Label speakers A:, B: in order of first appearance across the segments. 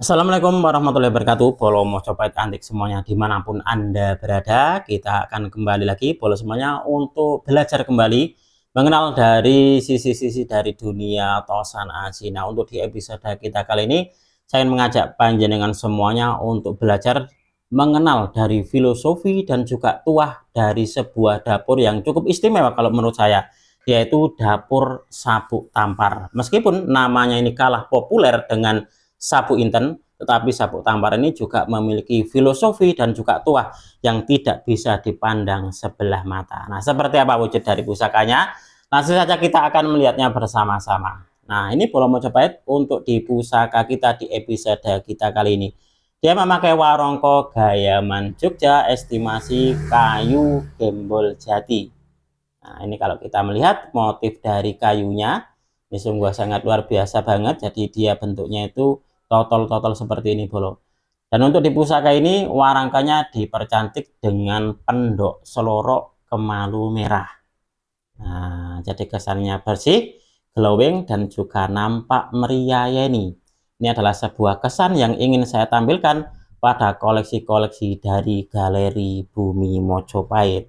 A: Assalamualaikum warahmatullahi wabarakatuh. Bolo Mojopahit antik semuanya dimanapun Anda berada, kita akan kembali lagi bolo semuanya untuk belajar kembali mengenal dari sisi-sisi dari dunia Tosan Aji. Nah, untuk di episode kita kali ini saya ingin mengajak panjenengan semuanya untuk belajar mengenal dari filosofi dan juga tuah dari sebuah dapur yang cukup istimewa kalau menurut saya, yaitu dapur sabuk tampar. Meskipun namanya ini kalah populer dengan sabuk inten, tetapi sabuk tampar ini juga memiliki filosofi dan juga tuah yang tidak bisa dipandang sebelah mata. Nah, seperti apa wujud dari pusakanya? Langsung saja kita akan melihatnya bersama-sama. Nah, ini Bolo Mojopahit untuk di pusaka kita di episode kita kali ini. Dia memakai warongko Gayaman Jogja, estimasi kayu gembol jati. Nah, ini kalau kita melihat motif dari kayunya, ini sungguh sangat luar biasa banget. Jadi dia bentuknya itu totol-totol seperti ini bolo. Dan untuk di pusaka ini warangkanya dipercantik dengan pendok selorok kemalu merah. Nah, jadi kesannya bersih, glowing, dan juga nampak meriayeni. Ini adalah sebuah kesan yang ingin saya tampilkan pada koleksi-koleksi dari Galeri Bumi Mojopahit.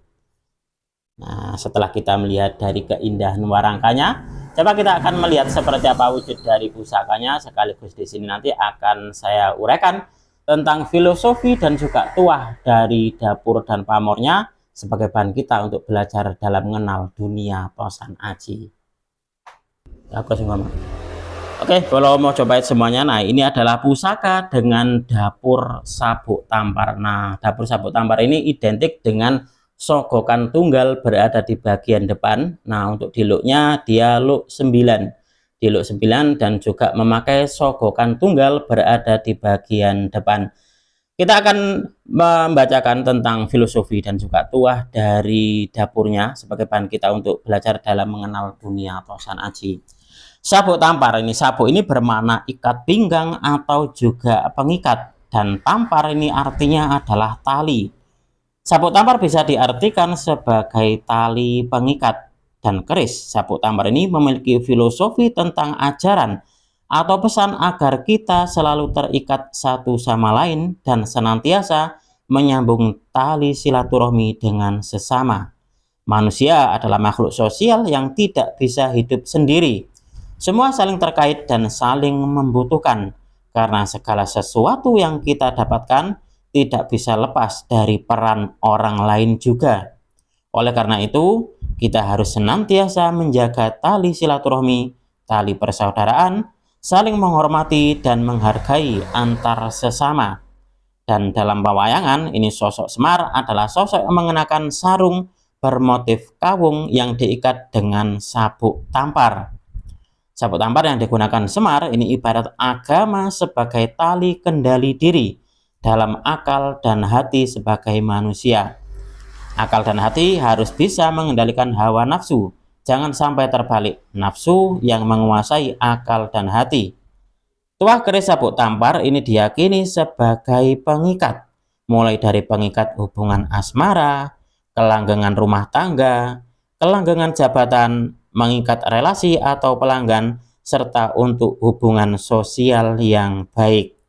A: Nah, setelah kita melihat dari keindahan warangkanya, coba kita akan melihat seperti apa wujud dari pusakanya. Sekaligus di sini nanti akan saya uraikan tentang filosofi dan juga tuah dari dapur dan pamornya sebagai bahan kita untuk belajar dalam mengenal dunia Tosan Aji. Oke, kalau mau coba semuanya, nah ini adalah pusaka dengan dapur sabuk tampar. Nah, dapur sabuk tampar ini identik dengan sogokan tunggal berada di bagian depan. Nah, untuk di looknya dia look 9. Di look 9 dan juga memakai sogokan tunggal berada di bagian depan. Kita akan membacakan tentang filosofi dan juga tuah dari dapurnya sebagai bahan kita untuk belajar dalam mengenal dunia Tosan Aji. Sabuk tampar, ini sabuk ini bermakna ikat pinggang atau juga pengikat, dan tampar ini artinya adalah tali. Sabuk tampar bisa diartikan sebagai tali pengikat dan keris. Sabuk tampar ini memiliki filosofi tentang ajaran atau pesan agar kita selalu terikat satu sama lain dan senantiasa menyambung tali silaturahmi dengan sesama. Manusia adalah makhluk sosial yang tidak bisa hidup sendiri. Semua saling terkait dan saling membutuhkan, karena segala sesuatu yang kita dapatkan tidak bisa lepas dari peran orang lain juga. Oleh karena itu, kita harus senantiasa menjaga tali silaturahmi, tali persaudaraan, saling menghormati dan menghargai antar sesama. Dan dalam pewayangan, ini sosok Semar adalah sosok yang mengenakan sarung bermotif kawung yang diikat dengan sabuk tampar. Sabuk tampar yang digunakan Semar ini ibarat agama sebagai tali kendali diri dalam akal dan hati sebagai manusia. Akal dan hati harus bisa mengendalikan hawa nafsu. Jangan sampai terbalik, nafsu yang menguasai akal dan hati. Tuah keris sabuk tampar ini diyakini sebagai pengikat, mulai dari pengikat hubungan asmara, kelanggengan rumah tangga, kelanggengan jabatan, mengikat relasi atau pelanggan, serta untuk hubungan sosial yang baik.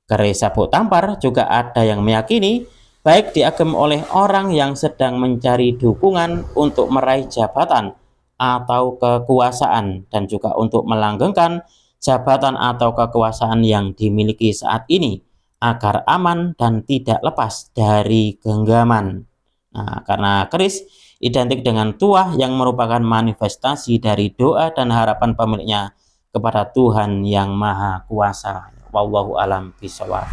A: Keris sabuk tampar juga ada yang meyakini baik diagem oleh orang yang sedang mencari dukungan untuk meraih jabatan atau kekuasaan, dan juga untuk melanggengkan jabatan atau kekuasaan yang dimiliki saat ini agar aman dan tidak lepas dari genggaman. Nah, karena keris identik dengan tuah yang merupakan manifestasi dari doa dan harapan pemiliknya kepada Tuhan yang Maha Kuasa. Wallahu alam bishawab.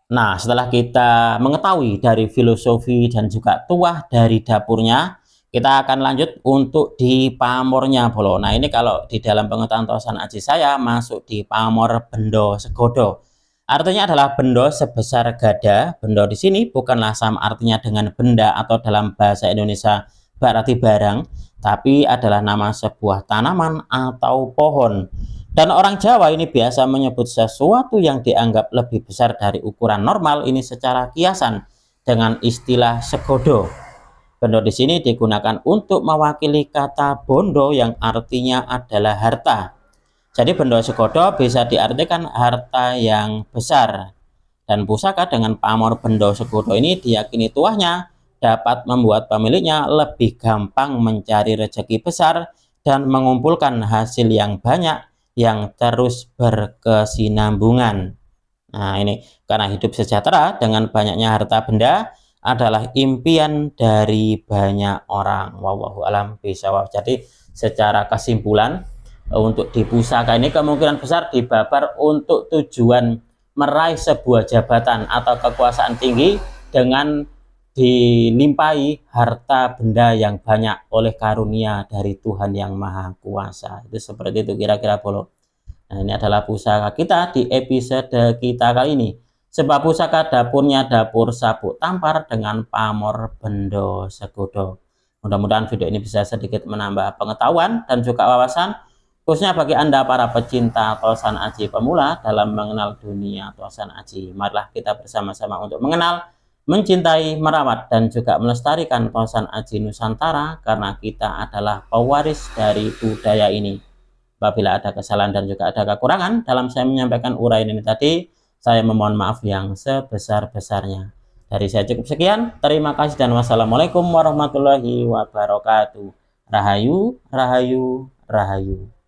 A: Nah, setelah kita mengetahui dari filosofi dan juga tuah dari dapurnya, kita akan lanjut untuk di pamornya bolo. Nah, ini kalau di dalam pengetahuan Tosan Aji saya masuk di pamor bendo segodo. Artinya adalah bendo sebesar gada. Bendo di sini bukanlah sama artinya dengan benda atau dalam bahasa Indonesia berarti barang, tapi adalah nama sebuah tanaman atau pohon. Dan orang Jawa ini biasa menyebut sesuatu yang dianggap lebih besar dari ukuran normal ini secara kiasan dengan istilah segodo. Bendo di sini digunakan untuk mewakili kata bondo yang artinya adalah harta. Jadi bendo segodo bisa diartikan harta yang besar. Dan pusaka dengan pamor bendo segodo ini diyakini tuahnya dapat membuat pemiliknya lebih gampang mencari rezeki besar dan mengumpulkan hasil yang banyak yang terus berkesinambungan. Nah, ini karena hidup sejahtera dengan banyaknya harta benda adalah impian dari banyak orang. Wallahu alam bisawab. Jadi secara kesimpulan, untuk di pusaka ini kemungkinan besar dibabar untuk tujuan meraih sebuah jabatan atau kekuasaan tinggi dengan dilimpahi harta benda yang banyak oleh karunia dari Tuhan yang Maha Kuasa. Itu seperti itu kira-kira Bolo. Nah, ini adalah pusaka kita di episode kita kali ini. Sebab pusaka dapurnya dapur sabuk tampar dengan pamor bendo segodo. Mudah-mudahan video ini bisa sedikit menambah pengetahuan dan juga wawasan, khususnya bagi Anda para pecinta tosan aji pemula dalam mengenal dunia tosan aji. Marilah kita bersama-sama untuk mengenal, mencintai, merawat, dan juga melestarikan tosan aji Nusantara karena kita adalah pewaris dari budaya ini. Apabila ada kesalahan dan juga ada kekurangan dalam saya menyampaikan uraian ini tadi, saya memohon maaf yang sebesar-besarnya. Dari saya cukup sekian. Terima kasih dan wassalamualaikum warahmatullahi wabarakatuh. Rahayu, rahayu, rahayu.